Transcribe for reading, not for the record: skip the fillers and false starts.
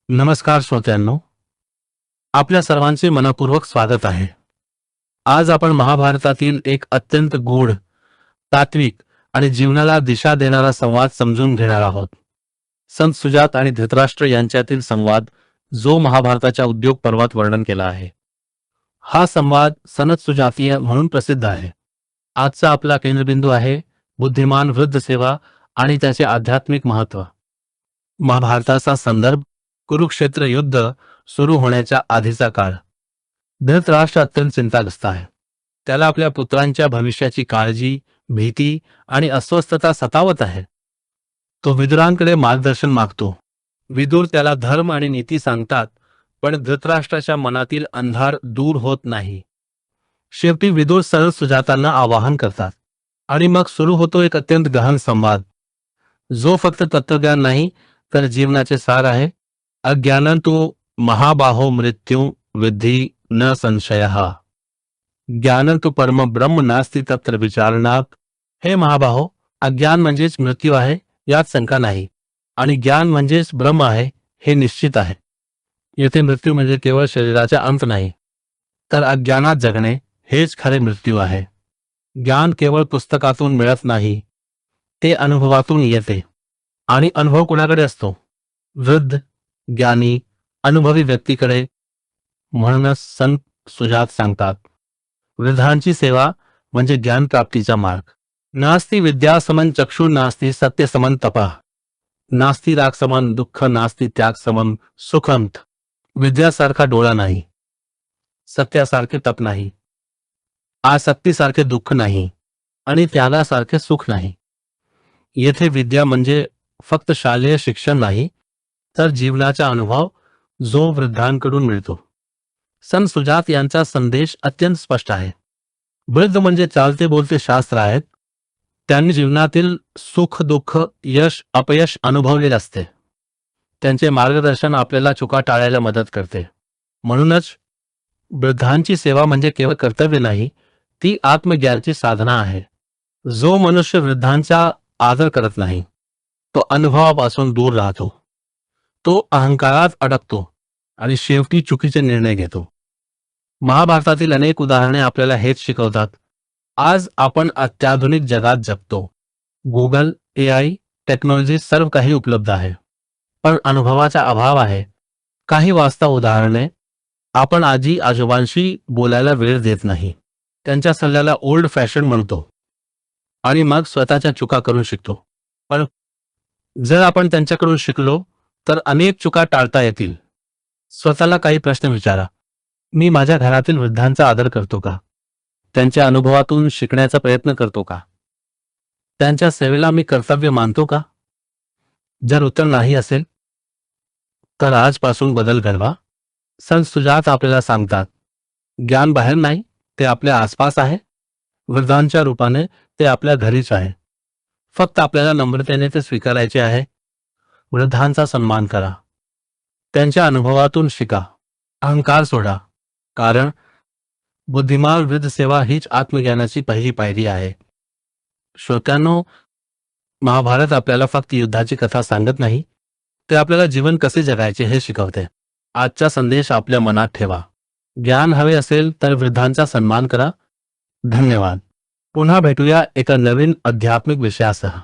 नमस्कार श्रोत्यांनो, आपल्या सर्वांचे मनपूर्वक स्वागत आहे. आज आपण महाभारतातील एक अत्यंत गूढ, तात्विक आणि जीवनाला दिशा देणारा संवाद समजून घेणार आहोत. संत सुजात आणि धृतराष्ट्र यांच्यातील संवाद, जो महाभारताच्या उद्योग पर्वात वर्णन केला आहे. हा संवाद सनत सुजातीय म्हणून प्रसिद्ध आहे. आजचा आपला केंद्रबिंदू आहे बुद्धिमान वृद्ध सेवा आणि त्याचे आध्यात्मिक महत्त्व. महाभारताचा संदर्भ कुरुक्षेत्र युद्ध सुरू होण्याच्या आधीचा काळ. धृतराष्ट्र अत्यंत चिंताग्रस्त आहे. त्याला आपल्या पुत्रांच्या भविष्याची काळजी, भीती आणि अस्वस्थता सतावत आहे. तो विदुरांकडे मार्गदर्शन मागतो. विदुर त्याला धर्म आणि नीती सांगतात, पण धृतराष्ट्राच्या मनातील अंधार दूर होत नाही. शेवटी विदुर सरळ सुजातांना आवाहन करतात आणि मग सुरू होतो एक अत्यंत गहन संवाद, जो फक्त तत्वज्ञान नाही तर जीवनाचे सार आहे. अज्ञानं तु महाबाहो मृत्यू विद्धि न संशयः, ज्ञानं तु परम ब्रह्म नास्ति तत्र विचारणात. हे महाबाहो, अज्ञान म्हणजेच मृत्यू आहे, यात शंका नाही, आणि ज्ञान म्हणजेच ब्रह्म आहे, हे निश्चित आहे. येथे मृत्यू म्हणजे केवळ शरीराचा अंत नाही, तर अज्ञानात जगणे हेच खरे मृत्यू आहे. ज्ञान केवळ पुस्तकातून मिळत नाही, ते अनुभवातून येते. आणि अनुभव कुणाकडे असतो? वृद्ध, ज्ञानी, अनुभवी व्यक्तीकडे. म्हणूनच संत सुजात सांगतात, वृद्धांची सेवा म्हणजे ज्ञान प्राप्तीचा मार्ग. नास्ति विद्या समन चक्षु नास्ति सत्य समन तपः, नास्ति राग समान दुःख नास्ति त्याग समन सुखंत. विद्यासारखा डोळा नाही, सत्यासारखे तप नाही, आसक्तीसारखे दुःख नाही, आणि त्यागासारखे सुख नाही. येथे विद्या म्हणजे फक्त शालेय शिक्षण नाही, तर जीवनाचा अनुभव जो वृद्धांकडून मिळतो. संत सुजात यांचा संदेश अत्यंत स्पष्ट आहे. वृद्ध म्हणजे चालते बोलते शास्त्र आहेत. त्यांनी जीवनातील सुख दुःख, यश अपयश अनुभवलेले असते. त्यांचे मार्गदर्शन आपल्याला चुका टाळायला मदत करते. म्हणूनच वृद्धांची सेवा म्हणजे केवळ कर्तव्य नाही, ती आत्मज्ञानाची साधना आहे. जो मनुष्य वृद्धांचा आदर करत नाही, तो अनुभवापासून दूर राहतो, तो अहंकारात अडकतो आणि शेवटी चुकीचे निर्णय घेतो. महाभारतातील अनेक उदाहरणे आपल्याला हेच शिकवतात. आज आपण अत्याधुनिक जगात जगतो. गुगल, AI, टेक्नॉलॉजी सर्व काही उपलब्ध आहे, पण अनुभवाचा अभाव आहे. काही वास्तव उदाहरणे, आपण आजी आजोबांशी बोलायला वेळ देत नाही. त्यांच्या सल्ल्याला ओल्ड फॅशन म्हणतो आणि मग स्वतःच्या चुका करून शिकतो. पण जर आपण त्यांच्याकडून शिकलो तर अनेक चुका टाळता येतील. स्वतःला काही प्रश्न विचारा. मी माझ्या घरातील वृद्धांचा आदर करतो का? त्यांच्या अनुभवातून शिकण्याचा प्रयत्न करतो का? त्यांच्या सेवेला मी कर्तव्य मानतो का? जर उत्तर नाही असेल तर आजपासून बदल घडवा. संत सुजात आपल्याला सांगतात, ज्ञान बाहेर नाही, ते आपल्या आसपास आहे. वृद्धांच्या रूपाने ते आपल्या घरीच आहे. फक्त आपल्याला नम्रतेने ते स्वीकारायचे आहे. वृद्धांचा सन्मान करा, त्यांच्या अनुभवातून शिका, अहंकार सोडा, कारण बुद्धिमान वृद्ध सेवा हीच आत्मज्ञानाची पहिली पायरी आहे. श्रोत्यांनो, महाभारत आपल्याला फक्त युद्धाची कथा सांगत नाही, ते आपल्याला जीवन कसे जगायचे हे शिकवते. आजचा संदेश आपल्या मनात ठेवा. ज्ञान हवे असेल तर वृद्धांचा सन्मान करा. धन्यवाद. पुन्हा भेटूया एका नवीन आध्यात्मिक विषयासह.